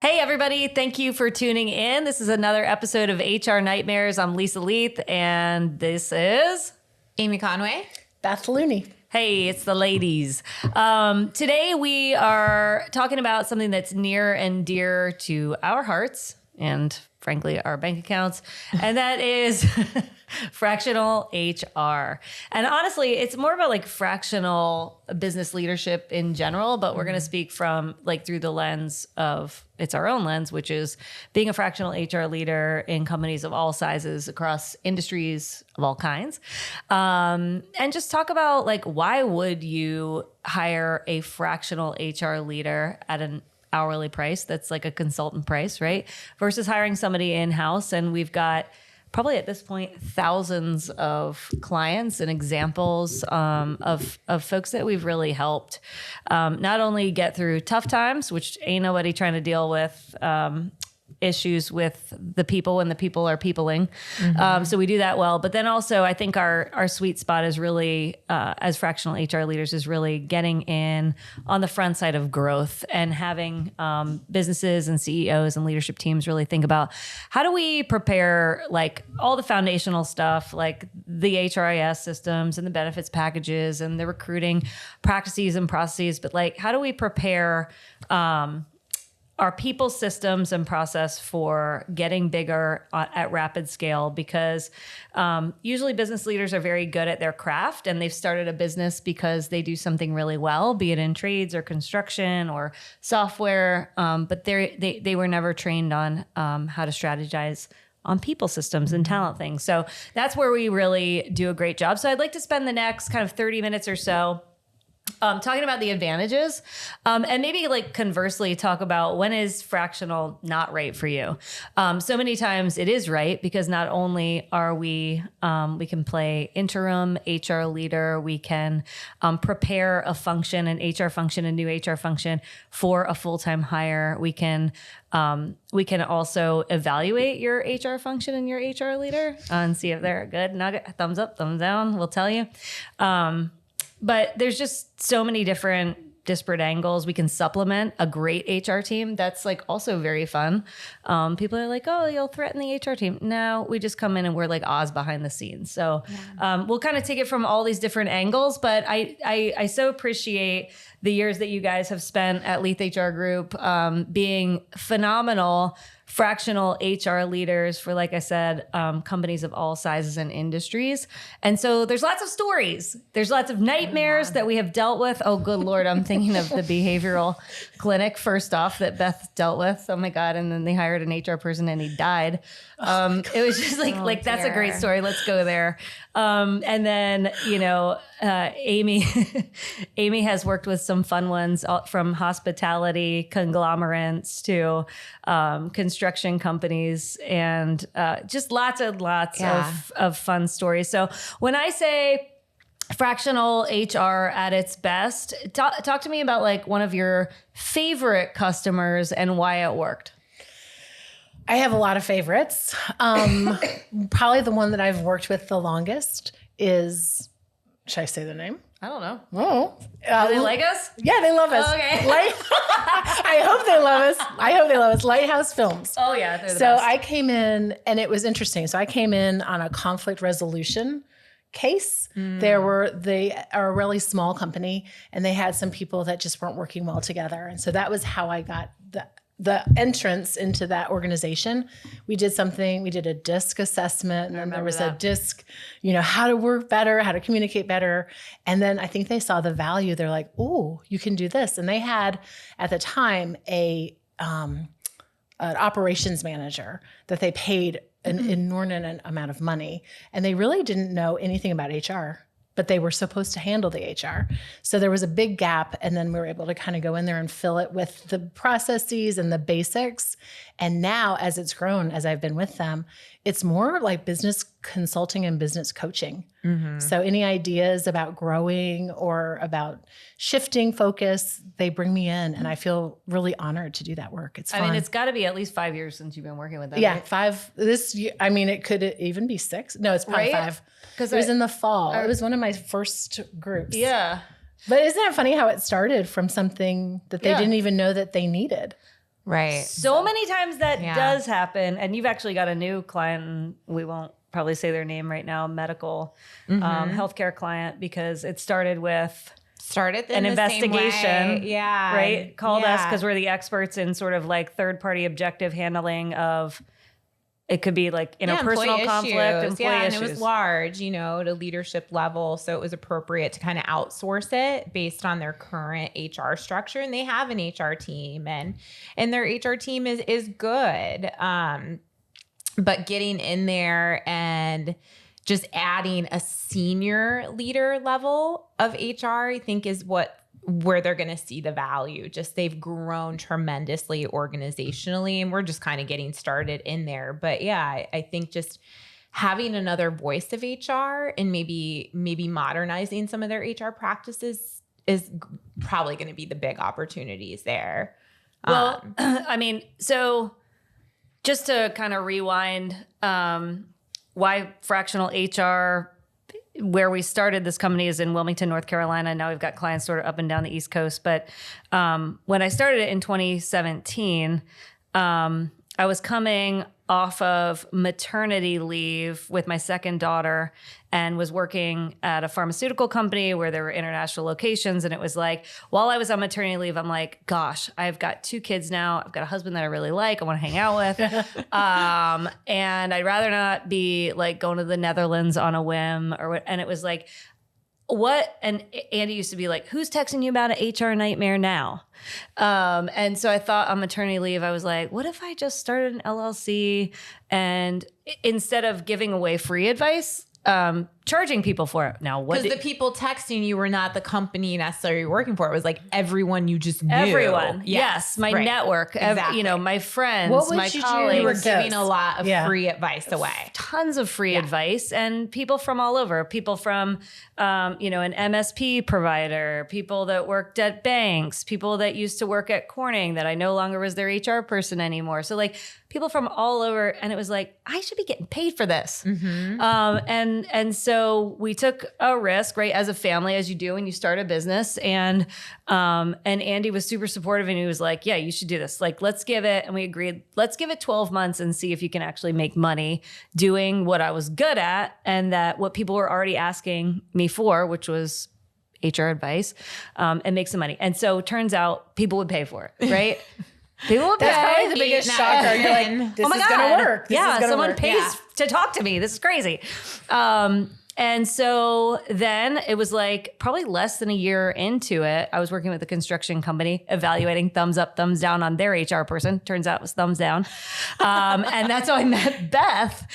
Hey, everybody. Thank you for tuning in. This is another episode of HR Nightmares. I'm Lisa Leath, and this is Amy Conway. Beth Looney. Hey, it's the ladies. Today we are talking about something that's near and dear to our hearts and, frankly, our bank accounts, and that is fractional HR. And honestly, it's more about like fractional business leadership in general, but we're going to speak from like through the lens of, it's our own lens, which is being a fractional HR leader in companies of all sizes across industries of all kinds. And just talk about like, why would you hire a fractional HR leader at an hourly price that's like a consultant price, right? Versus hiring somebody in-house. And we've got probably at this point thousands of clients and examples of folks that we've really helped not only get through tough times, which ain't nobody trying to deal with issues with the people when the people are peopling. So we do that well. But then also I think our sweet spot is really, as fractional HR leaders, is really getting in on the front side of growth and having businesses and CEOs and leadership teams really think about how do we prepare like all the foundational stuff, like the HRIS systems and the benefits packages and the recruiting practices and processes. But like, how do we prepare our people systems and process for getting bigger at rapid scale? Because usually business leaders are very good at their craft and they've started a business because they do something really well, be it in trades or construction or software, but they were never trained on how to strategize on people systems and talent things. So that's where we really do a great job. So I'd like to spend the next kind of 30 minutes or so talking about the advantages, and maybe like conversely talk about when is fractional not right for you. So many times it is right because not only are we can play interim HR leader, we can prepare a function, an HR function, a new HR function for a full-time hire. We can also evaluate your HR function and your HR leader and see if they're good. Nugget, thumbs up, thumbs down. We'll tell you. But there's just so many different disparate angles. We can supplement a great HR team. That's like also very fun. People are like, oh, you'll threaten the HR team. No, we just come in and we're like Oz behind the scenes. So we'll kind of take it from all these different angles. But I so appreciate the years that you guys have spent at Leath HR Group being phenomenal fractional HR leaders for, like I said, companies of all sizes and industries. And so there's lots of stories. There's lots of nightmares that we have dealt with. Oh, good Lord. I'm thinking of the behavioral clinic first off that Beth dealt with. Oh my God. And then they hired an HR person and he died. It was just like, that's a great story. Let's go there. And then, Amy has worked with some fun ones from hospitality conglomerates to construction companies and just lots of fun stories. So when I say fractional HR at its best, talk to me about like one of your favorite customers and why it worked. I have a lot of favorites. Probably the one that I've worked with the longest is, should I say the name? I don't know. Oh, Do they like us? Yeah, they love us. Oh, okay. I hope they love us. Lighthouse Films. Oh yeah, they're the So best. I came in, and it was interesting. So I came in on a conflict resolution case. They are a really small company, and they had some people that just weren't working well together. And so that was how I got the entrance into that organization. We did a DISC assessment, and then there was a DISC, how to work better, how to communicate better. And then I think they saw the value. They're like, oh, you can do this. And they had at the time an operations manager that they paid an inordinate amount of money. And they really didn't know anything about HR, but they were supposed to handle the HR. So there was a big gap. And then we were able to kind of go in there and fill it with the processes and the basics. And now as it's grown, as I've been with them, it's more like business consulting and business coaching. So any ideas about growing or about shifting focus, they bring me in, and I feel really honored to do that work. It's fun. I mean, it's got to be at least 5 years since you've been working with them. Yeah, right? 5 this year. I mean, it could even be 6. No, it's probably 5. Because it was in the fall. It was one of my first groups. Yeah. But isn't it funny how it started from something that they didn't even know that they needed? Right. So many times that Yeah. does happen. And you've actually got a new client, and we won't probably say their name right now, medical healthcare client, because it started with Started an in the same investigation. way. Yeah. Right? Called us Yeah. because we're the experts in sort of like third-party objective handling of, it could be like interpersonal employee conflict, issues. employee And issues. it was large, at a leadership level. So it was appropriate to kind of outsource it based on their current HR structure. And they have an HR team, and their HR team is good. But getting in there and just adding a senior leader level of HR, I think, is where they're going to see the value. Just they've grown tremendously organizationally, and we're just kind of getting started in there. But yeah, I think just having another voice of HR and maybe modernizing some of their HR practices is probably going to be the big opportunities there. Well, I mean, so just to kind of rewind, why Fractional HR, where we started this company is in Wilmington, North Carolina. Now we've got clients sort of up and down the East Coast. But when I started it in 2017, I was coming off of maternity leave with my second daughter and was working at a pharmaceutical company where there were international locations. And it was like, while I was on maternity leave, I'm like, gosh, I've got 2 kids now. I've got a husband that I really like, I want to hang out with. And I'd rather not be like going to the Netherlands on a whim or what. And it was like, what? And Andy used to be like, who's texting you about an HR nightmare now? And so I thought on maternity leave, I was like, what if I just started an LLC and instead of giving away free advice, charging people for it. Now, what? Because the people texting you were not the company necessarily you're working for. It was like everyone you just knew. Everyone. Yes. My right. network, Exactly. My friends, What would my you do? colleagues. You were Yes. giving a lot of Yeah. free advice away. Tons of free advice, and people from all over, people from, an MSP provider, people that worked at banks, people that used to work at Corning that I no longer was their HR person anymore. So like people from all over. And it was like, I should be getting paid for this. And so we took a risk, right? As a family, as you do when you start a business. And Andy was super supportive, and he was like, yeah, you should do this. Like, let's give it. And we agreed, let's give it 12 months and see if you can actually make money doing what I was good at. And that what people were already asking me for, which was HR advice, and make some money. And so it turns out people would pay for it, right? People would That's pay. probably the biggest shocker. You're like, this Oh my is God. going to work. This is gonna someone work. pays to talk to me. This is crazy. And so then it was like probably less than a year into it, I was working with a construction company evaluating thumbs up, thumbs down on their HR person. Turns out it was thumbs down. And that's how I met Beth.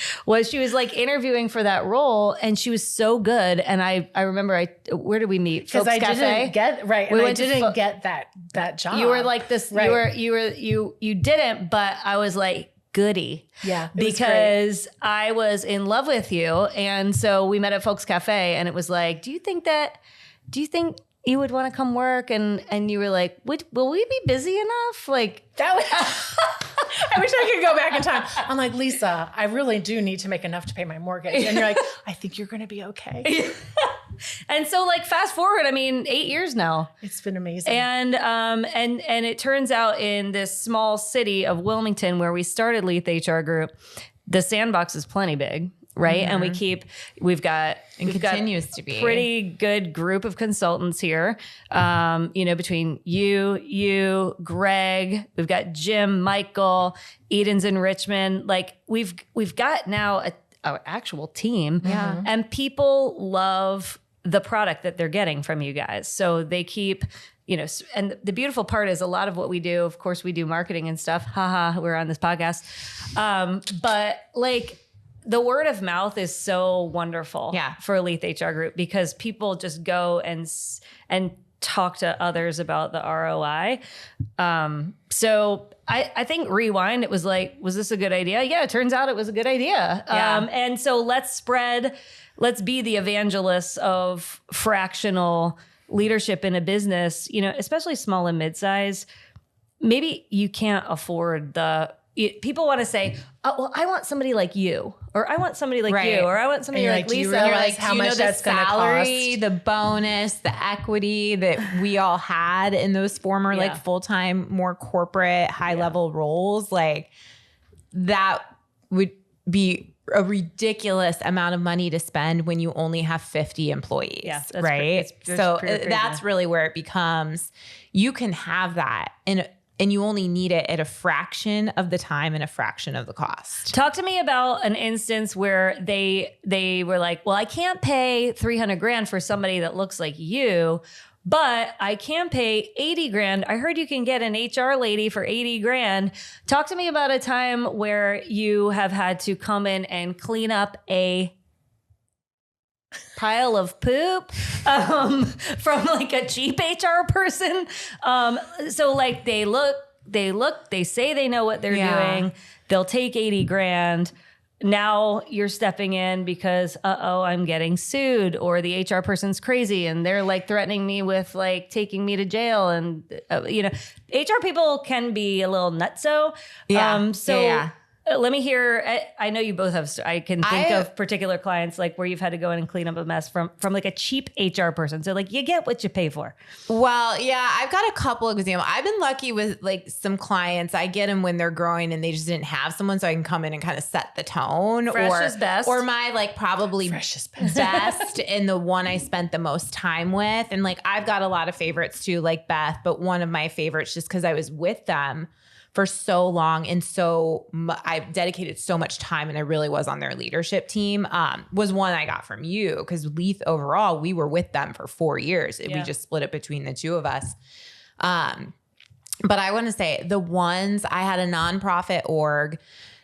She was like interviewing for that role, and she was so good. And I remember where did we meet? Because Folks I Cafe? didn't get right. We And I went to didn't get that job. You were like this, Right. you didn't, but I was like, goody. Yeah, it was because I was in love with you. And so we met at Folks Cafe, and it was like, do you think you would want to come work? And you were like, will we be busy enough? Like that was, I wish I could go back in time. I'm like, Lisa, I really do need to make enough to pay my mortgage. And you're like, I think you're going to be okay. And so like fast forward, 8 years now. It's been amazing. And it turns out in this small city of Wilmington where we started Leath HR Group, the sandbox is plenty big, right? And we've got continues to be pretty good group of consultants here. Between you, Greg, we've got Jim, Michael, Eden's in Richmond. Like we've got now an actual team, and people love the product that they're getting from you guys. So they keep, and the beautiful part is a lot of what we do, of course we do marketing and stuff. Haha, we're on this podcast. But like the word of mouth is so wonderful for Leath HR Group, because people just go and talk to others about the ROI. So I think rewind, it was like, was this a good idea? Yeah, it turns out it was a good idea. And so let's be the evangelists of fractional leadership in a business, especially small and mid-size. Maybe you can't afford the people want to say, oh, well, I want somebody like you, or I want somebody like Right. you, or I want somebody like do you Lisa. realize how much that's going to salary, cost? the bonus, the equity that we all had in those former Yeah. like full-time, more corporate, high-level roles, like that would be a ridiculous amount of money to spend when you only have 50 employees. Yeah, that's right. it's So pretty crazy. that's really where it becomes, you can have that and you only need it at a fraction of the time and a fraction of the cost. Talk to me about an instance where they were like, well, I can't pay 300 grand for somebody that looks like you, but I can pay 80 grand. I heard you can get an HR lady for 80 grand. Talk to me about a time where you have had to come in and clean up a pile of poop from like a cheap HR person. So like they say they know what they're doing. They'll take 80 grand. Now you're stepping in because, I'm getting sued, or the HR person's crazy and they're like threatening me with like taking me to jail. And, HR people can be a little nutso. Let me hear. I know you both have. I can think of particular clients like where you've had to go in and clean up a mess from like a cheap HR person. So like you get what you pay for. Well, yeah, I've got a couple of examples. I've been lucky with like some clients. I get them when they're growing and they just didn't have someone, so I can come in and kind of set the tone. Fresh is best. Or my like probably Fresh is best. best and the one I spent the most time with. And like I've got a lot of favorites too, like Beth, but one of my favorites just because I was with them for so long and I dedicated so much time and I really was on their leadership team, was one I got from you, because Leath overall, we were with them for 4 years. We just split it between the two of us. But I want to say the ones, I had a nonprofit org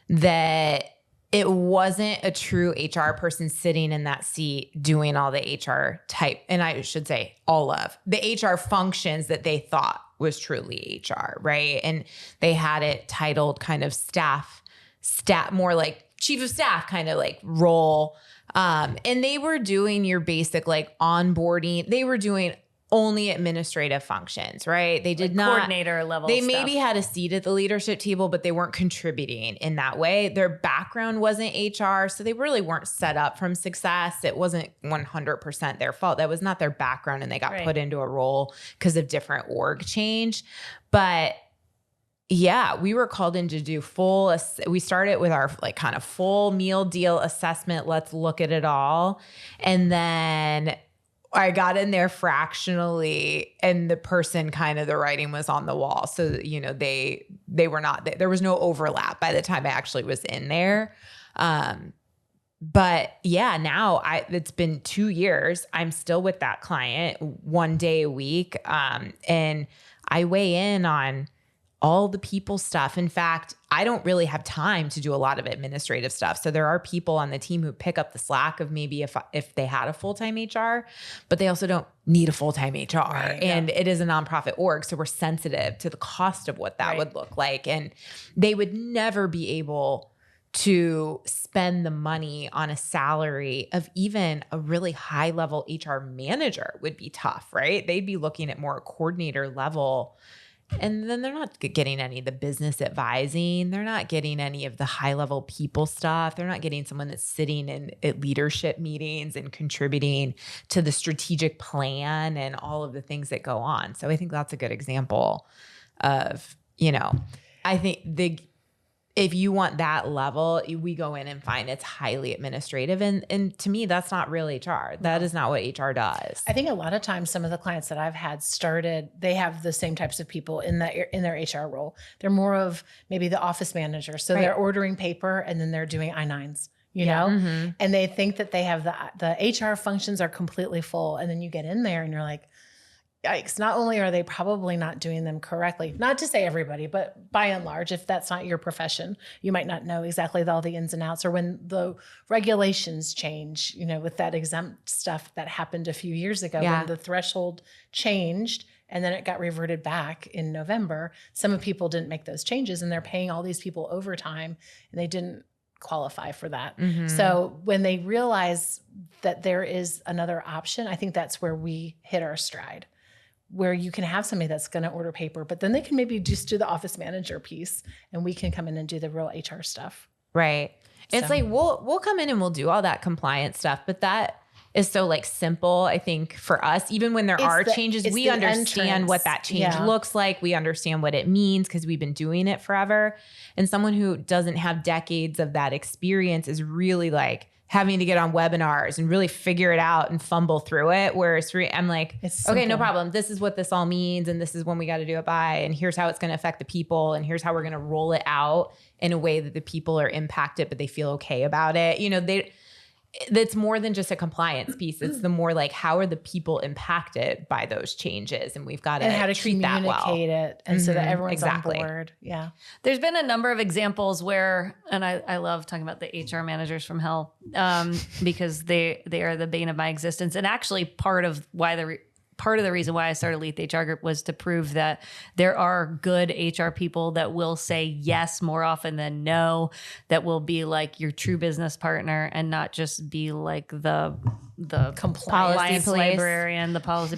that it wasn't a true HR person sitting in that seat doing all the HR type, and I should say all of the HR functions that they thought was truly HR, right? And they had it titled kind of staff, more like chief of staff kind of like role. And they were doing your basic like onboarding. They were doing only administrative functions, right? They did like not coordinator level. They stuff. maybe had a seat at the leadership table, but they weren't contributing in that way. Their background wasn't HR, so they really weren't set up from success. It wasn't 100% their fault. That was not their background, and they got put into a role because of different org change. But yeah, we were called in to do we started with our like kind of full meal deal assessment. Let's look at it all. And then I got in there fractionally, and the person kind of the writing was on the wall. So, they were not, there was no overlap by the time I actually was in there. But yeah, now it's been 2 years. I'm still with that client 1 day a week. And I weigh in on all the people stuff. In fact, I don't really have time to do a lot of administrative stuff. So there are people on the team who pick up the slack of maybe if they had a full-time HR, but they also don't need a full-time HR. Right, and it is a nonprofit org. So we're sensitive to the cost of what that would look like. And they would never be able to spend the money on a salary of even a really high-level HR manager would be tough, right? They'd be looking at more coordinator level. And then they're not getting any of the business advising. They're not getting any of the high level people stuff. They're not getting someone that's sitting at leadership meetings and contributing to the strategic plan and all of the things that go on. So I think that's a good example of, I think if you want that level, we go in and find it's highly administrative. And to me, that's not real HR. That is not what HR does. I think a lot of times some of the clients that I've had they have the same types of people in their HR role. They're more of maybe the office manager. So they're ordering paper and then they're doing I-9s, and they think that they have the HR functions are completely full. And then you get in there and you're like, yikes, not only are they probably not doing them correctly, not to say everybody, but by and large, if that's not your profession, you might not know exactly all the ins and outs, or when the regulations change, with that exempt stuff that happened a few years ago, when the threshold changed and then it got reverted back in November. Some people didn't make those changes and they're paying all these people overtime and they didn't qualify for that. So when they realize that there is another option, I think that's where we hit our stride. where you can have somebody that's going to order paper, but then they can maybe just do the office manager piece and we can come in and do the real HR stuff. Right. It's like, we'll come in and we'll do all that compliance stuff, but that is so like simple. I think for us, even when there are changes, we understand what that change looks like. We understand what it means because we've been doing it forever. And someone who doesn't have decades of that experience is really like having to get on webinars and really figure it out and fumble through it. Whereas I'm like, okay, no problem. This is what this all means. And this is when we got to do it by, and here's how it's going to affect the people. And here's how we're going to roll it out in a way that the people are impacted, but they feel okay about it. You know, that's more than just a compliance piece. It's the more like, how are the people impacted by those changes? And we've got to, how to treat that well. Communicate it. And so that everyone's on board. Yeah. There's been a number of examples where, and I love talking about the HR managers from hell, because they are the bane of my existence. And actually part of the reason why I started Leath HR Group was to prove that there are good HR people that will say yes more often than no, that will be like your true business partner and not just be like the compliance librarian, the policy.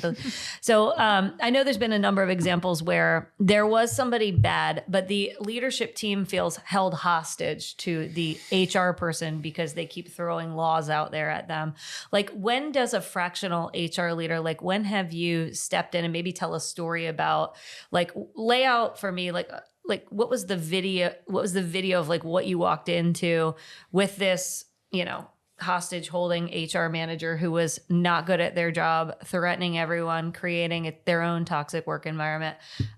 So I know there's been a number of examples where there was somebody bad, but the leadership team feels held hostage to the HR person because they keep throwing laws out there at them. Like, when does a fractional HR leader, like, when have you stepped in and maybe tell a story about, like, lay out for me, like what was the video of like what you walked into with this, you know, hostage holding HR manager who was not good at their job, threatening everyone, creating their own toxic work environment.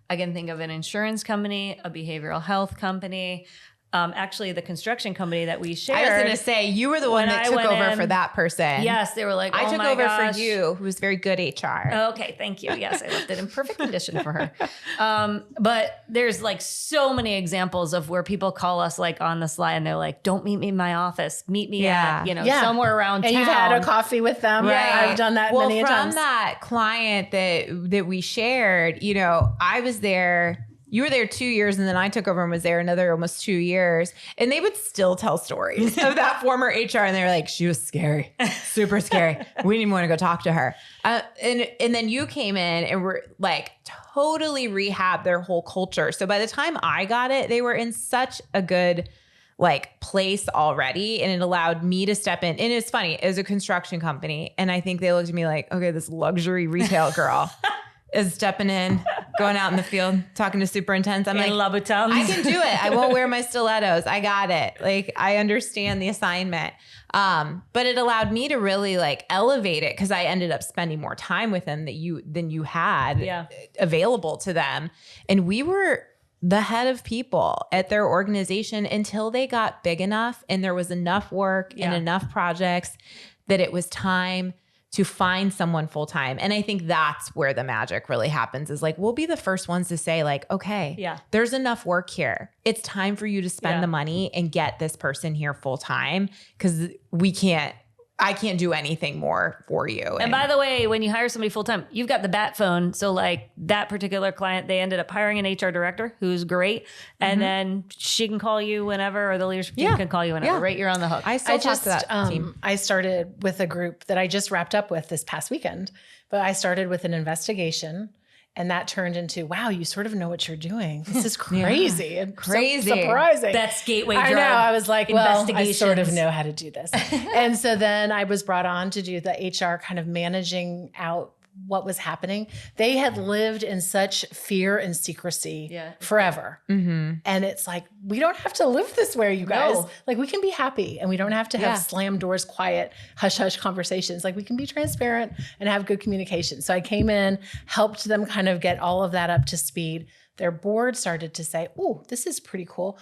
I can think of an insurance company, a behavioral health company, actually the construction company that we shared. I was going to say, you were the one that took over for that person. Yes, they were like, I took over for you, who was very good HR. Okay, thank you. Yes, I left it in perfect condition for her. But there's like so many examples of where people call us like on the slide and they're like, don't meet me in my office. Meet me at, somewhere around town. And you've had a coffee with them. Right. I've done that many times. From that client that we shared, you know, I was there. You were there 2 years, and then I took over and was there another almost 2 years. And they would still tell stories of that former HR. And they were like, she was scary, super scary. We didn't even want to go talk to her. And then you came in and were like totally rehabbed their whole culture. So by the time I got it, they were in such a good like place already. And it allowed me to step in. And it's funny, it was a construction company. And I think they looked at me like, okay, this luxury retail girl is stepping in, going out in the field, talking to superintendents. I'm like, Louboutins. I can do it. I won't wear my stilettos. I got it. Like, I understand the assignment. But it allowed me to really like elevate it because I ended up spending more time with them than you had available to them. And we were the head of people at their organization until they got big enough and there was enough work and enough projects that it was time to find someone full-time. And I think that's where the magic really happens, is like, we'll be the first ones to say like, okay, there's enough work here. It's time for you to spend the money and get this person here full-time, because I can't do anything more for you. And by the way, when you hire somebody full-time, you've got the bat phone. So like that particular client, they ended up hiring an HR director who's great. And then she can call you whenever, or the leadership team can call you whenever, right? You're on the hook. I talk to that team. I started with a group that I just wrapped up with this past weekend, but I started with an investigation. And that turned into, wow, you sort of know what you're doing. This is crazy and crazy. So surprising. That's gateway drug. I know. I was like, well, I sort of know how to do this. And so then I was brought on to do the HR kind of managing out what was happening. They had lived in such fear and secrecy forever. And it's like, we don't have to live this way, you guys. No. Like, we can be happy and we don't have to have slam doors, quiet, hush, hush conversations. Like, we can be transparent and have good communication. So I came in, helped them kind of get all of that up to speed. Their board started to say, oh, this is pretty cool.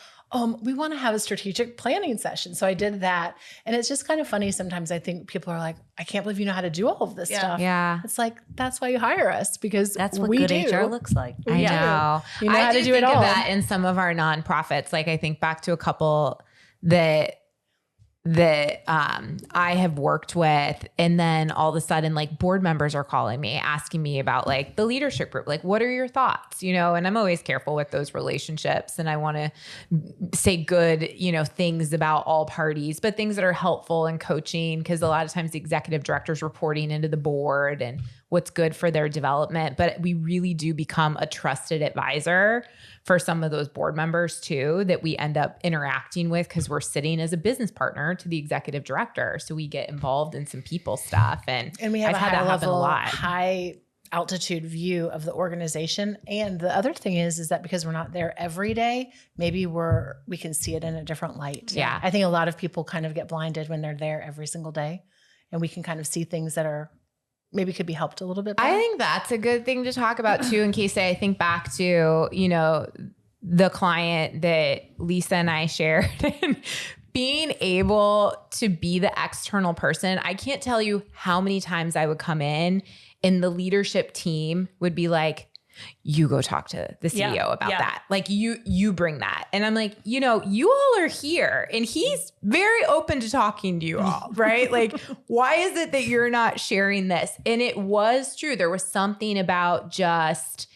We want to have a strategic planning session. So I did that. And it's just kind of funny. Sometimes I think people are like, I can't believe you know how to do all of this stuff. Yeah. It's like, that's why you hire us, because that's what good HR looks like. I know. You know how to do it all. I do think of that in some of our nonprofits. Like, I think back to a couple that I have worked with, and then all of a sudden, like, board members are calling me, asking me about like the leadership group, like, what are your thoughts, you know? And I'm always careful with those relationships, and I want to say good, you know, things about all parties, but things that are helpful and coaching, because a lot of times the executive director's reporting into the board, and what's good for their development. But we really do become a trusted advisor for some of those board members too, that we end up interacting with because we're sitting as a business partner to the executive director. So we get involved in some people stuff. And we have I've had that happen a lot. High altitude view of the organization. And the other thing is that because we're not there every day, maybe we can see it in a different light. Yeah. I think a lot of people kind of get blinded when they're there every single day, and we can kind of see things that are maybe could be helped a little bit better. I think that's a good thing to talk about too, in case I think back to, the client that Lisa and I shared. Being able to be the external person, I can't tell you how many times I would come in and the leadership team would be like, you go talk to the CEO about that. Like you bring that. And I'm like, you all are here and he's very open to talking to you all, right? Like, why is it that you're not sharing this? And it was true. There was something about just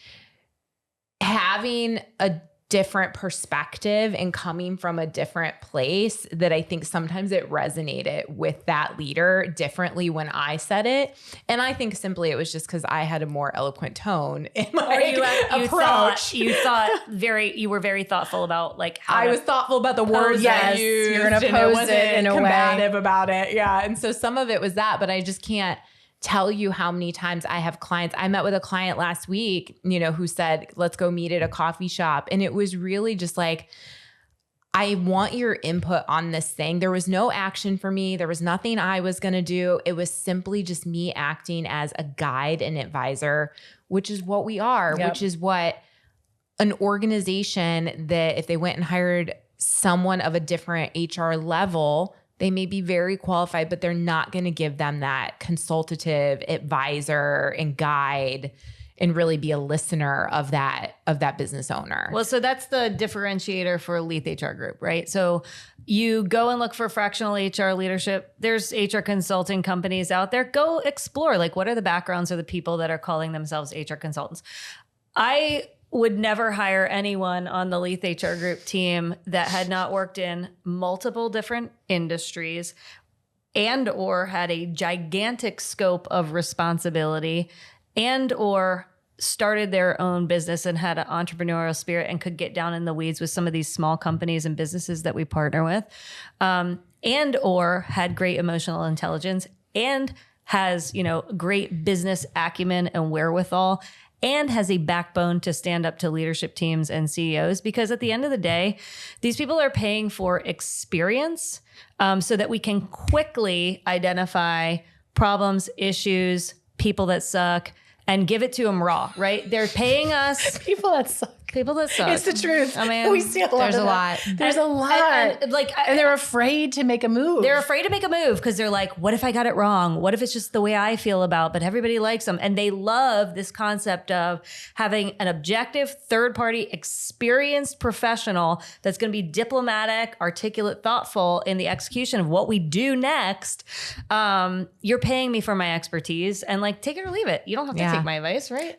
having a different perspective and coming from a different place that I think sometimes it resonated with that leader differently when I said it. And I think simply it was just because I had a more eloquent tone in my approach. You were very thoughtful about like how I was thoughtful about the words I used. You're going to pose it in a way. Combative about it. Yeah. And so some of it was that, but I just can't tell you how many times I have clients. I met with a client last week, who said, let's go meet at a coffee shop. And it was really just like, I want your input on this thing. There was no action for me. There was nothing I was going to do. It was simply just me acting as a guide and advisor, which is what we are, which is what an organization that if they went and hired someone of a different HR level, they may be very qualified, but they're not going to give them that consultative advisor and guide and really be a listener of that business owner. Well, so that's the differentiator for Leath HR Group, right? So you go and look for fractional HR leadership. There's HR consulting companies out there. Go explore, like, what are the backgrounds of the people that are calling themselves HR consultants? I would never hire anyone on the Leath HR Group team that had not worked in multiple different industries and or had a gigantic scope of responsibility and or started their own business and had an entrepreneurial spirit and could get down in the weeds with some of these small companies and businesses that we partner with, and or had great emotional intelligence and has, great business acumen and wherewithal, and has a backbone to stand up to leadership teams and CEOs, because at the end of the day, these people are paying for experience so that we can quickly identify problems, issues, people that suck, and give it to them raw, right? They're paying us. People that suck. It's the truth. I mean, we see a lot. There's a lot. There's a lot. And they're afraid to make a move. They're afraid to make a move because they're like, what if I got it wrong? What if it's just the way I feel about, but everybody likes them? And they love this concept of having an objective, third-party, experienced professional that's going to be diplomatic, articulate, thoughtful in the execution of what we do next. You're paying me for my expertise, and like, take it or leave it. You don't have to take my advice, right?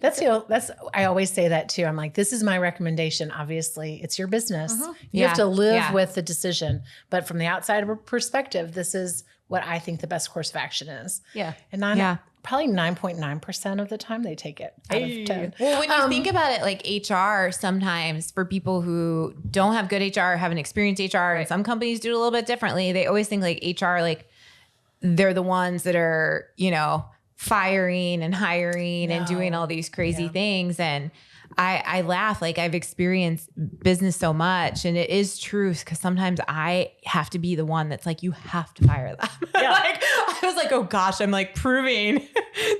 I always say that too. I'm like, this is my recommendation. Obviously, it's your business. You have to live with the decision. But from the outside perspective, this is what I think the best course of action is. Yeah. And probably 9.9% of the time they take it out of 10. Well, when you think about it, like HR, sometimes for people who don't have good HR, haven't experienced HR, and some companies do it a little bit differently, they always think like HR, like they're the ones that are, firing and hiring and doing all these crazy things. And I laugh, like I've experienced business so much, and it is true because sometimes I have to be the one that's like, you have to fire them. Yeah. Like I was like, oh gosh, I'm like proving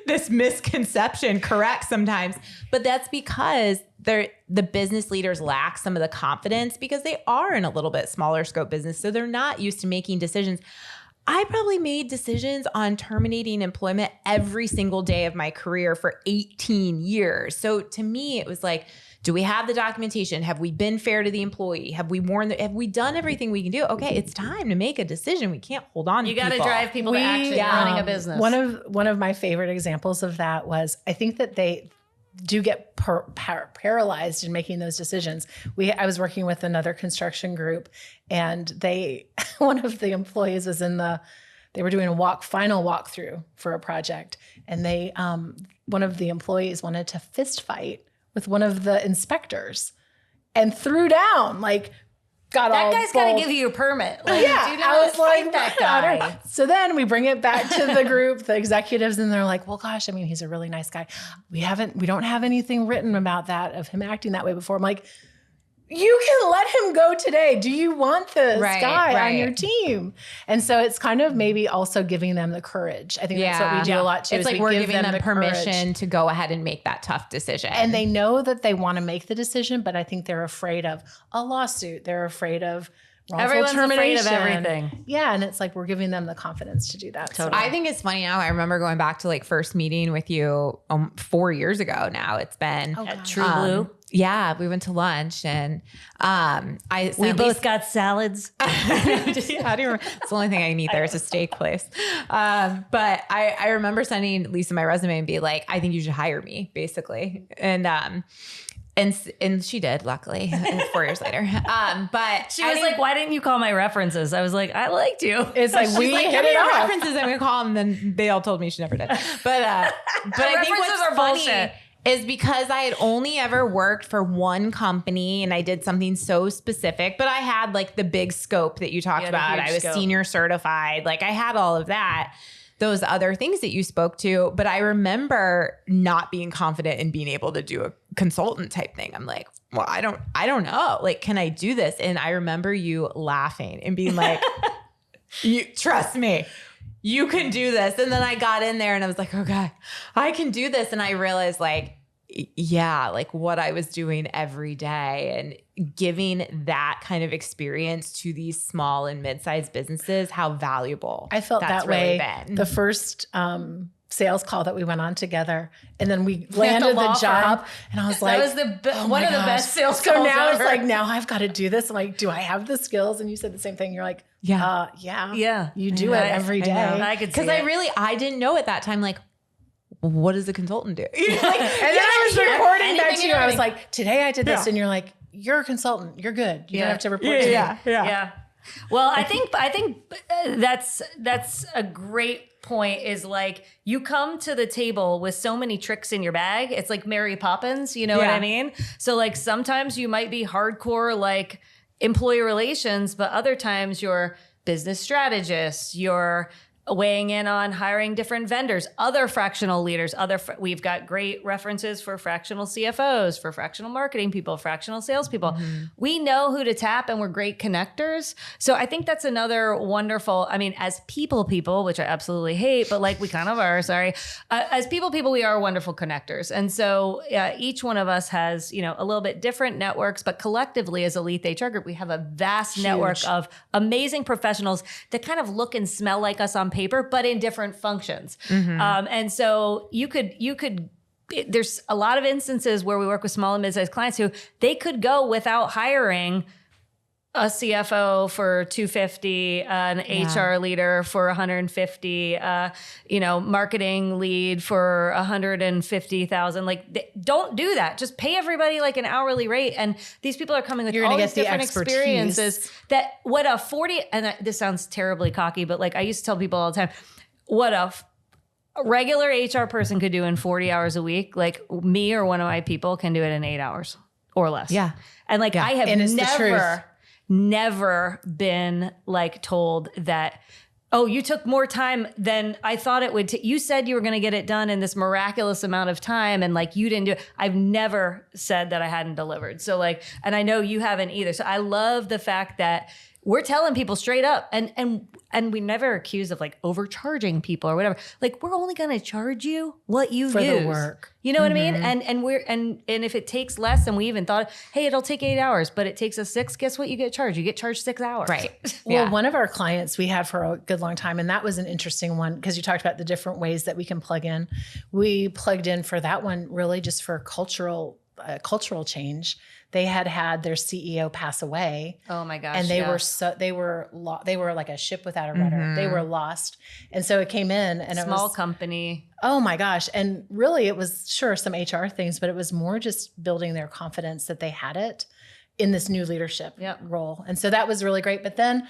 this misconception correct sometimes. But that's because the business leaders lack some of the confidence because they are in a little bit smaller scope business. So they're not used to making decisions. I probably made decisions on terminating employment every single day of my career for 18 years. So to me, it was like, do we have the documentation? Have we been fair to the employee? Have we done everything we can do? Okay, it's time to make a decision. We can't hold on to people. You got to drive people to actually running a business. One of my favorite examples of that was, I think that they do get paralyzed in making those decisions. I was working with another construction group, and one of the employees was in the They were doing a final walkthrough for a project, and they one of the employees wanted to fist fight with one of the inspectors and threw down, like, got all That guy's got to bold. give you a permit. Like, Yeah, do not I was fight like, that I don't- guy. So then we bring it back to the group, the executives, and they're like, well, gosh, I mean, he's a really nice guy. We don't have anything written about that, of him acting that way before. I'm like, you can let him go today. Do you want this guy on your team? And so it's kind of maybe also giving them the courage. I think that's what we do a lot too. It's is like we we're give giving them the permission courage. to go ahead and make that tough decision. And they know that they want to make the decision, but I think they're afraid of a lawsuit. They're afraid of wrongful Everyone's afraid termination. of everything. Yeah, and it's like we're giving them the confidence to do that. Totally. I think it's funny now. I remember going back to like first meeting with you 4 years ago now. It's been At True Blue. Yeah, we went to lunch and We both got salads. How do you remember? It's the only thing I can eat there. It's a steak place. But I remember sending Lisa my resume and be like, I think you should hire me, basically. And she did, luckily, 4 years later. But She was like, why didn't you call my references? I was like, I liked you. It's like we like, hit give me it your off. references. I'm gonna call them. Then they all told me she never did. But I think References what's are funny bullshit. is because I had only ever worked for one company and I did something so specific, but I had like the big scope that you talked had a about. huge I was scope. senior certified. Like I had all of that, those other things that you spoke to. But I remember not being confident in being able to do a consultant type thing. I'm like, well, I don't know. Like, can I do this? And I remember you laughing and being like, you trust me. You can do this. And then I got in there and I was like, oh God, I can do this. And I realized like, yeah, like what I was doing every day and giving that kind of experience to these small and mid-sized businesses, how valuable I felt that's that way really been. the first sales call that we went on together, and then we landed law the job, and I was like, That was oh one my of the gosh. best sales So calls now ever. it's like, now I've got to do this. I'm like, do I have the skills? And you said the same thing. You're like, Yeah. yeah, you do it every day. I could see Because I didn't know at that time, like, what does a consultant do? You know, like, And then I was reporting back anything to you. and I was everything. like, today I did this, Yeah. and you're like, you're a consultant. You're good. You Yeah. don't have to report to me. Yeah. Well, I think that's a great point, is like you come to the table with so many tricks in your bag. It's like Mary Poppins, you know what Yeah. I mean? So like sometimes you might be hardcore like employee relations, but other times you're business strategist, you're weighing in on hiring different vendors, other fractional leaders, we've got great references for fractional CFOs, for fractional marketing people, fractional salespeople. Mm-hmm. We know who to tap and we're great connectors. So I think that's another wonderful, I mean, as people, which I absolutely hate, but like we kind of are, sorry. As people, we are wonderful connectors. And so each one of us has, you know, a little bit different networks, but collectively as a Leath HR group, we have a vast network of amazing professionals that kind of look and smell like us on paper, but in different functions. And so you could, there's a lot of instances where we work with small and mid-sized clients who they could go without hiring a CFO for $250, an HR leader for $150, marketing lead for $150,000. Like, don't do that. Just pay everybody like an hourly rate. And these people are coming with You're all gonna these get the different expertise. experiences that what a 40, and this sounds terribly cocky, but like I used to tell people all the time, what a regular HR person could do in 40 hours a week, like me or one of my people can do it in 8 hours or less. Yeah. And like I have And it's the truth. never been like told that, oh, you took more time than I thought it would take. You said you were going to get it done in this miraculous amount of time and like you didn't do it. I've never said that I hadn't delivered. So like, and I know you haven't either. So I love the fact that we're telling people straight up, and we never accuse of like overcharging people or whatever. Like, we're only going to charge you what you For the use. work. You know what I mean? And if it takes less than we even thought, hey, it'll take 8 hours, but it takes us 6. Guess what? You get charged. You get charged 6 hours. Right. Well, one of our clients we had for a good long time, and that was an interesting one because you talked about the different ways that we can plug in. We plugged in for that one really just for cultural change. They had their CEO pass away. Oh my gosh. And they were like a ship without a rudder. They were lost. And so it came in and small it was company. oh my gosh. And really it was sure some HR things, but it was more just building their confidence that they had it in this new leadership role. And so that was really great. But then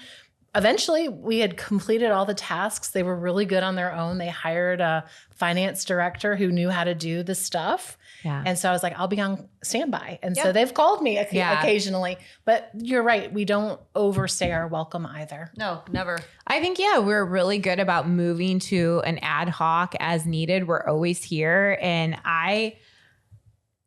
eventually we had completed all the tasks. They were really good on their own. They hired a finance director who knew how to do the stuff. Yeah. And so I was like, I'll be on standby. And so they've called me occasionally, but you're right. We don't overstay our welcome either. No, never. I think, we're really good about moving to an ad hoc as needed. We're always here. And I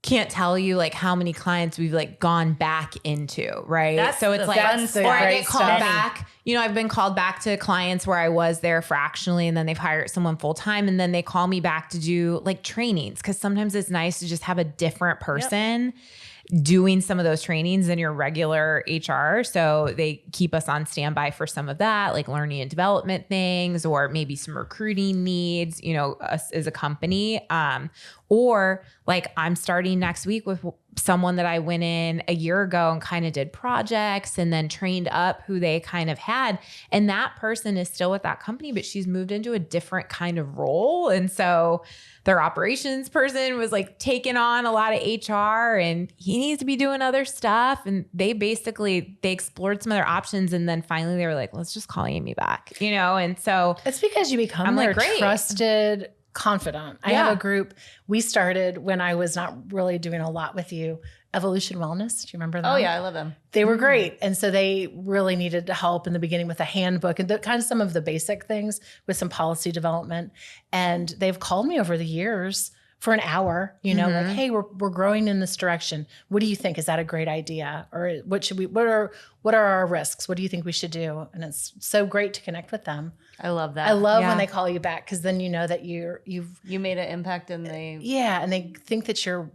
can't tell you like how many clients we've like gone back into, right? That's so it's like, or I get called back. You know, I've been called back to clients where I was there fractionally and then they've hired someone full time and then they call me back to do like trainings. Cause sometimes it's nice to just have a different person doing some of those trainings than your regular HR. So they keep us on standby for some of that, like learning and development things, or maybe some recruiting needs, you know, us as a company. Or like I'm starting next week with someone that I went in a year ago and kind of did projects and then trained up who they kind of had. And that person is still with that company, but she's moved into a different kind of role. And so their operations person was like taking on a lot of HR and he needs to be doing other stuff. And they explored some other options. And then finally they were like, let's just call Amy back, you know? And so it's because you become their trusted confidant. I have a group we started when I was not really doing a lot with you, Evolution Wellness. Do you remember that? Oh yeah, I love them. They were great. And so they really needed help in the beginning with a handbook and kind of some of the basic things with some policy development. And they've called me over the years for an hour, you know, like, hey, we're growing in this direction. What do you think? Is that a great idea? Or what are our risks? What do you think we should do? And it's so great to connect with them. I love that. I love when they call you back because then you know that you made an impact and they and they think that you're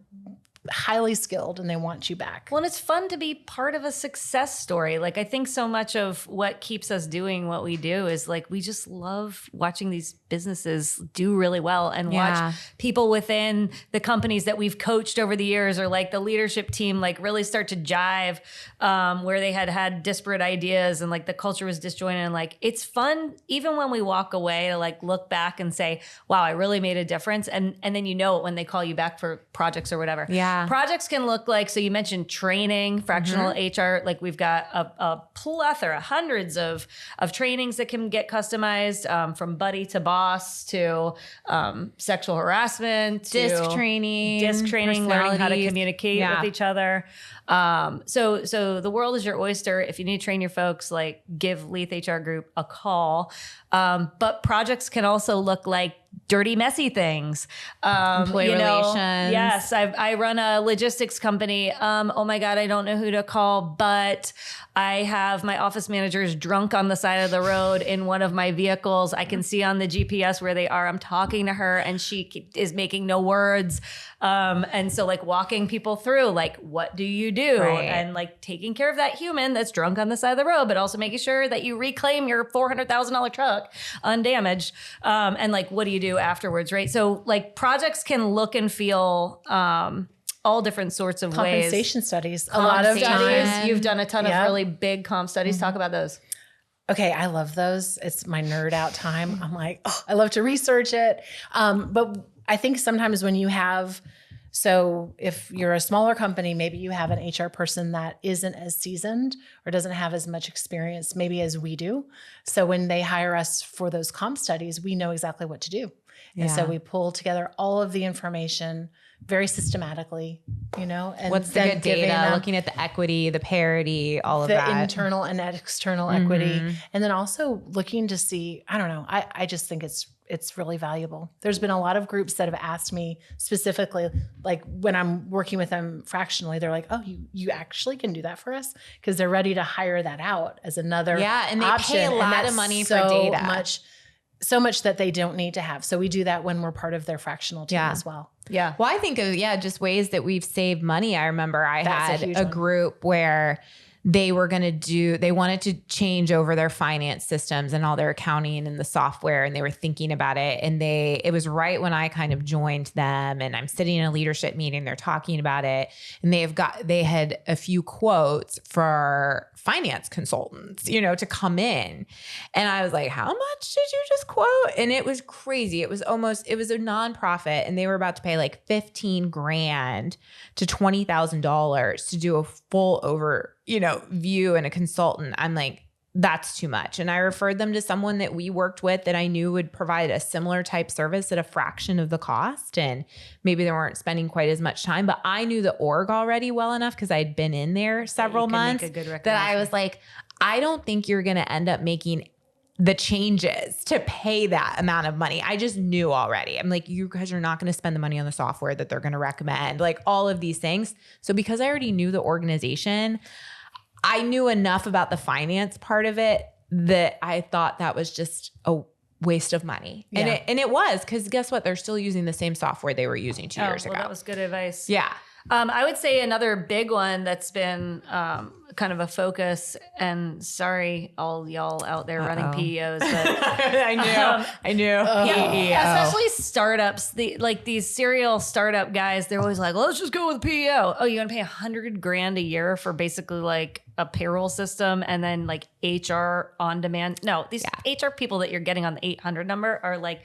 highly skilled and they want you back. Well, and it's fun to be part of a success story. Like I think so much of what keeps us doing what we do is like we just love watching these businesses do really well and watch people within the companies that we've coached over the years or like the leadership team like really start to jive where they had disparate ideas and like the culture was disjointed and like it's fun even when we walk away to like look back and say, wow, I really made a difference. And then you know it when they call you back for projects or whatever. Yeah. Projects can look like, so you mentioned training, fractional HR, like we've got a plethora, hundreds of trainings that can get customized from buddy to boss to sexual harassment, to disc training, learning how to communicate with each other. So the world is your oyster. If you need to train your folks, like give Leath HR Group a call. But projects can also look like dirty, messy things. Employee relations. Yes, I run a logistics company. Oh my God, I don't know who to call, but I have my office managers drunk on the side of the road in one of my vehicles. I can see on the GPS where they are. I'm talking to her and she is making no words. And so like walking people through, like, what do you do? Right. And like taking care of that human that's drunk on the side of the road, but also making sure that you reclaim your $400,000 truck undamaged. And like, what do you do afterwards? Right. So like projects can look and feel, all different sorts of ways. Compensation studies. A lot of studies. You've done a ton of really big comp studies. Talk about those. Okay, I love those. It's my nerd out time. I'm like, I love to research it. But I think sometimes when you have, so if you're a smaller company, maybe you have an HR person that isn't as seasoned or doesn't have as much experience maybe as we do. So when they hire us for those comp studies, we know exactly what to do. And so we pull together all of the information very systematically, you know, and what's the good data, looking at the equity, the parity, all of that. The internal and external equity. And then also looking to see, I don't know, I just think it's really valuable. There's been a lot of groups that have asked me specifically, like when I'm working with them fractionally, they're like, oh, you actually can do that for us? Because they're ready to hire that out as another and they option. pay a lot of money for data. So much that they don't need to have. So we do that when we're part of their fractional team as well. Yeah. Well, I think of, just ways that we've saved money. I remember I had a group where they wanted to change over their finance systems and all their accounting and the software. And they were thinking about it. And it was right when I kind of joined them and I'm sitting in a leadership meeting, they're talking about it. And they had a few quotes for finance consultants, to come in. And I was like, how much did you just quote? And it was crazy. It was a nonprofit and they were about to pay like $15,000 to $20,000 to do a full view and a consultant. I'm like, that's too much. And I referred them to someone that we worked with that I knew would provide a similar type service at a fraction of the cost. And maybe they weren't spending quite as much time, but I knew the org already well enough because I'd been in there several months that I was like, I don't think you're going to end up making the changes to pay that amount of money. I just knew already. I'm like, you guys are not going to spend the money on the software that they're going to recommend, like all of these things. So because I already knew the organization, I knew enough about the finance part of it that I thought that was just a waste of money. Yeah. And it was, because guess what? They're still using the same software they were using 2 years ago. That was good advice. Yeah. I would say another big one that's been kind of a focus, and sorry, all y'all out there running PEOs, but I knew. yeah, especially startups, these serial startup guys, they're always like, let's just go with PEO. Oh, you're gonna pay $100,000 a year for basically like a payroll system and then like HR on demand. No, these HR people that you're getting on the 800 number are like,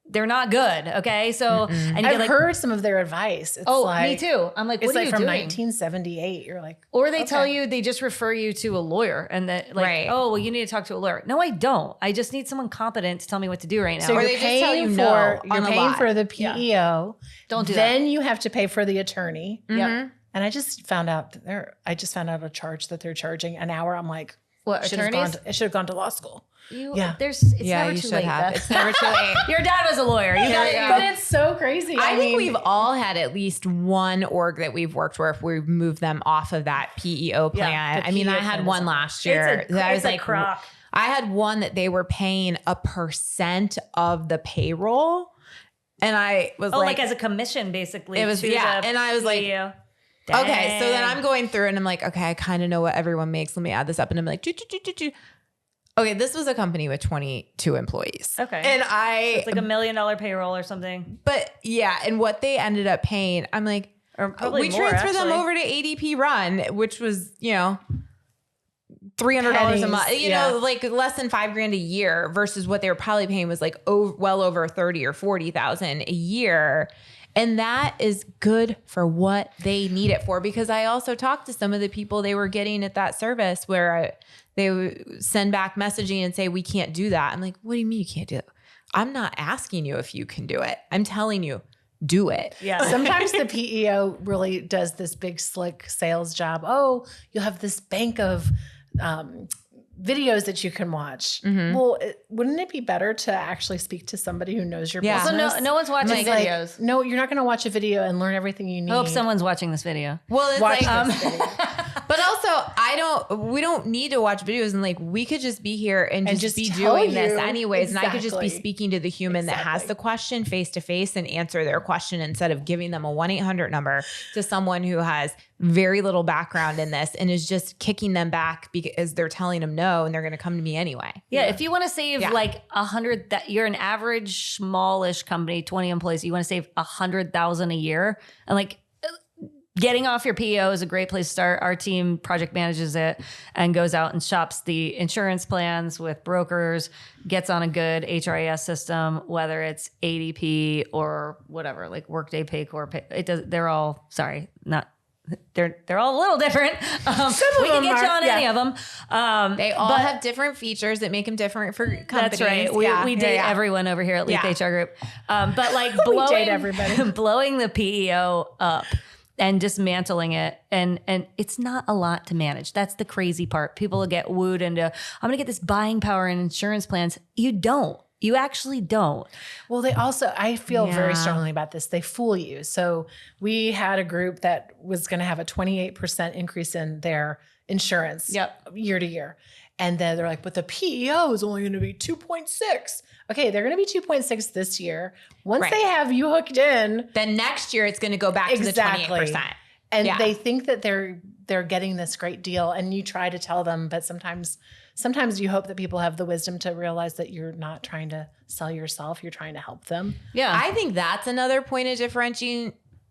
they're not good. Okay. So, and I've heard some of their advice. It's me too. I'm like, what it's are like you from doing? 1978. You're like, or they tell you, they just refer you to a lawyer and that like, oh, well, you need to talk to a lawyer. No, I don't. I just need someone competent to tell me what to do right now. So Or you're they just tell you paying no for, on you're the paying lot. for the PEO. Don't do that. Then you have to pay for the attorney. Yep. And I just found out a charge that they're charging an hour. I'm like, What, I should have gone to law school. It's Yeah, never you too should late. have. Beth. It's never too late. Your dad was a lawyer. You got it. But it's so crazy. I think we've all had at least one org that we've worked where if we've moved them off of that PEO plan. the I mean, I PEO had plan one is last year. It's that I was a like, crock. I had one that they were paying 1% of the payroll. And I was like as a commission, basically. It was, to yeah. the And I was like, PEO. okay. So then Dang. I'm going through and I'm like, okay, I kind of know what everyone makes. Let me add this up. And I'm like, okay, this was a company with 22 employees. Okay. And It's like $1 million payroll or something. but yeah, and what they ended up paying, I'm like, Or probably we more, transferred them actually. over to ADP Run, which was, $300 a Pennies, month, yeah. like less than $5,000 a year versus what they were probably paying was like well over 30 or 40,000 a year. And that is good for what they need it for. Because I also talked to some of the people they were getting at that service where they would send back messaging and say, we can't do that. I'm like, what do you mean you can't do it? I'm not asking you if you can do it. I'm telling you, do it. Yeah. Sometimes the PEO really does this big slick sales job. Oh, you'll have this bank of videos that you can watch. Well, wouldn't it be better to actually speak to somebody who knows your Yeah. business? So no one's watching It's like, videos. no, you're not going to watch a video and learn everything you need. I hope someone's watching this video. Well, it's Watch like, this video. but also we don't need to watch videos, and like we could just be here and just be tell doing this you. anyways. And I could just be Exactly. speaking to the human that has Exactly. the question face to face and answer their question instead of giving them a 1-800 number to someone who has very little background in this and is just kicking them back because they're telling them no and they're going to come to me anyway. Yeah, if you want to save like 100, that you're an average smallish company, 20 employees, you want to save 100,000 a year, and like getting off your PEO is a great place to start. Our team project manages it and goes out and shops the insurance plans with brokers, gets on a good HRIS system, whether it's ADP or whatever, like Workday, Paycor. It does. They're all they're all a little different. We can get you on any of them. They all have different features that make them different for companies. That's right. We date everyone over here at Leath HR Group. But like date everybody. blowing the PEO up and dismantling it. And it's not a lot to manage. That's the crazy part. People get wooed into, I'm going to get this buying power in insurance plans. You don't. You actually don't. Well, they also, I feel very strongly about this. They fool you. So we had a group that was going to have a 28% increase in their insurance year to year. And then they're like, but the PEO is only going to be 2.6. Okay, they're going to be 2.6 this year. Once they have you hooked in. Then next year it's going to go back to the 28%. And they think that they're getting this great deal. And you try to tell them, but sometimes you hope that people have the wisdom to realize that you're not trying to sell yourself. You're trying to help them. Yeah. I think that's another point of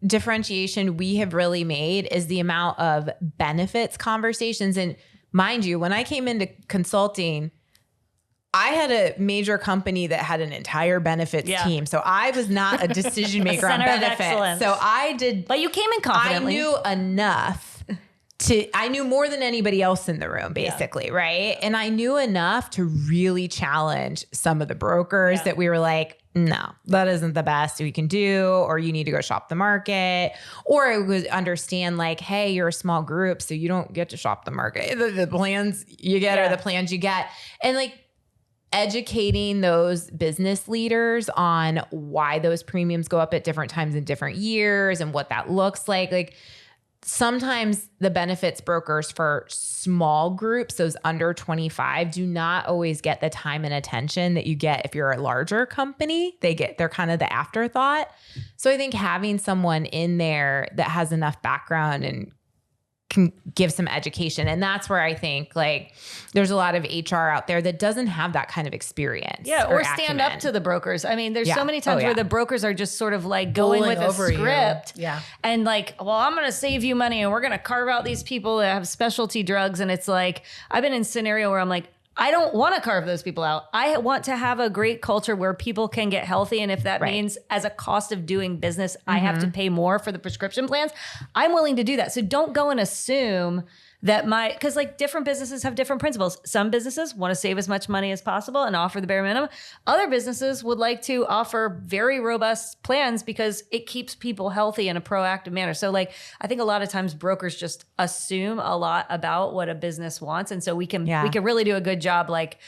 differentiation we have really made is the amount of benefits conversations. And mind you, when I came into consulting, I had a major company that had an entire benefits team. So I was not a decision maker on Center of benefits. excellence. So I did, But you came in confidently. I knew enough I knew more than anybody else in the room, basically, right? And I knew enough to really challenge some of the brokers that we were like, no, that isn't the best we can do, or you need to go shop the market. Or it was understand like, hey, you're a small group, so you don't get to shop the market. The plans you get are the plans you get. And like educating those business leaders on why those premiums go up at different times in different years and what that looks like. Like, sometimes the benefits brokers for small groups, those under 25, do not always get the time and attention that you get if you're a larger company. They're kind of the afterthought. So I think having someone in there that has enough background and can give some education. And that's where I think like there's a lot of HR out there that doesn't have that kind of experience. Yeah. Or stand up to the brokers. I mean, there's so many times where the brokers are just sort of like going with a script. Yeah. And like, well, I'm going to save you money and we're going to carve out these people that have specialty drugs. And it's like, I've been in a scenario where I'm like, I don't want to carve those people out. I want to have a great culture where people can get healthy. And if that means as a cost of doing business, I have to pay more for the prescription plans, I'm willing to do that. So don't go and assume that because like different businesses have different principles. Some businesses want to save as much money as possible and offer the bare minimum. Other businesses would like to offer very robust plans because it keeps people healthy in a proactive manner. So like, I think a lot of times brokers just assume a lot about what a business wants. And so we can really do a good job like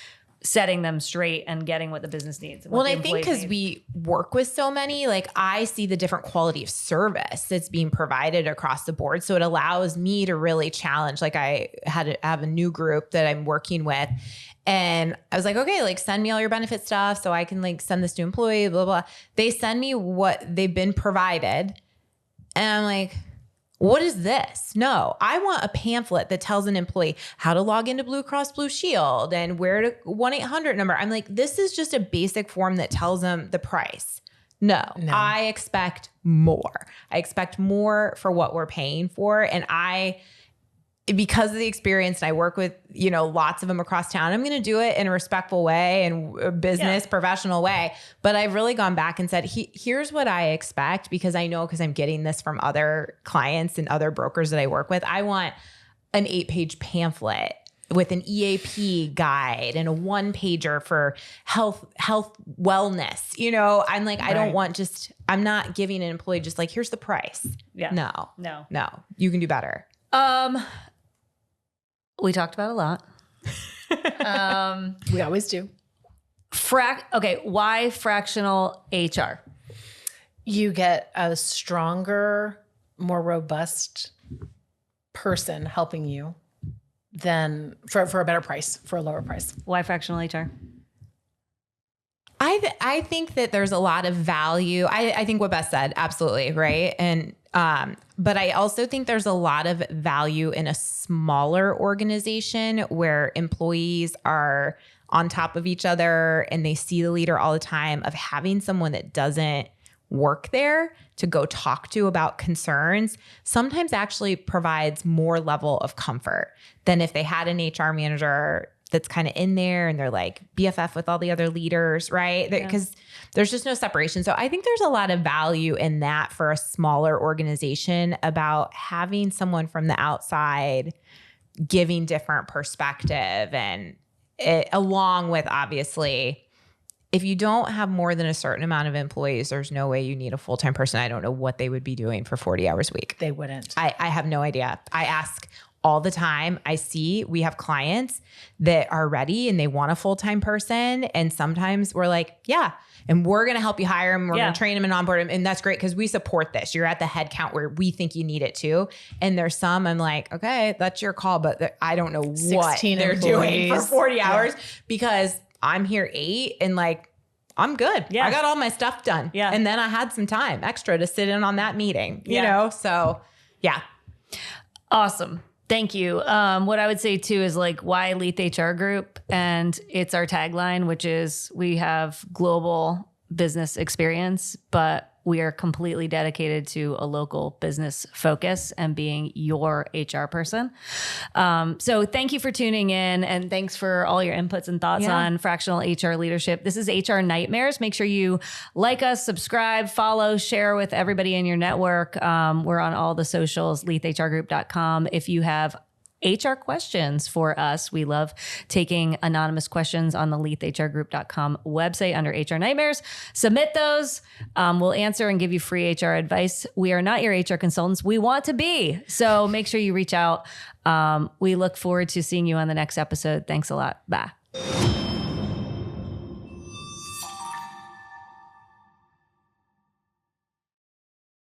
setting them straight and getting what the business needs. Well, I think because we work with so many, like I see the different quality of service that's being provided across the board. So it allows me to really challenge. Like I have a new group that I'm working with, and I was like, okay, like send me all your benefit stuff so I can like send this to employee, blah, blah. They send me what they've been provided. And I'm like, what is this? No, I want a pamphlet that tells an employee how to log into Blue Cross Blue Shield and where to 1-800 number. I'm like, this is just a basic form that tells them the price. No, I expect more. I expect more for what we're paying for. And because of the experience, and I work with, lots of them across town, I'm going to do it in a respectful way and a business professional way. But I've really gone back and said, here's what I expect, because I know, because I'm getting this from other clients and other brokers that I work with. I want an 8-page pamphlet with an EAP guide and a 1-pager for health wellness. I'm like, I don't want I'm not giving an employee just like, here's the price. Yeah. No, you can do better. We talked about a lot. We always do. Why fractional HR? You get a stronger, more robust person helping you than for a better price, for a lower price. Why fractional HR? I think that there's a lot of value. I think what Beth said, absolutely, right? And but I also think there's a lot of value in a smaller organization where employees are on top of each other and they see the leader all the time, of having someone that doesn't work there to go talk to about concerns sometimes actually provides more level of comfort than if they had an HR manager that's kind of in there and they're like BFF with all the other leaders, right? Because there's just no separation. So I think there's a lot of value in that for a smaller organization, about having someone from the outside giving different perspective, and it, along with, obviously, if you don't have more than a certain amount of employees, there's no way you need a full-time person. I don't know what they would be doing for 40 hours a week. They wouldn't. I have no idea. I ask all the time. we have clients that are ready and they want a full-time person. And sometimes we're like, yeah, and we're going to help you hire them. We're going to train them and onboard them. And that's great, because we support this. You're at the head count where we think you need it too. And there's some I'm like, okay, that's your call, but I don't know what they're doing for 40 hours because I'm here 8 and like, I'm good. Yeah. I got all my stuff done. Yeah. And then I had some time extra to sit in on that meeting, you know? So yeah. Awesome. Thank you. What I would say too is like, why Leath HR Group? And it's our tagline, which is we have global business experience, but we are completely dedicated to a local business focus and being your HR person. So thank you for tuning in, and thanks for all your inputs and thoughts on fractional HR leadership. This is HR Nightmares. Make sure you like us, subscribe, follow, share with everybody in your network. We're on all the socials, leathrgroup.com. If you have HR questions for us, we love taking anonymous questions on the leathrgroup.com website under HR Nightmares. Submit those. We'll answer and give you free HR advice. We are not your HR consultants. We want to be. So make sure you reach out. We look forward to seeing you on the next episode. Thanks a lot. Bye.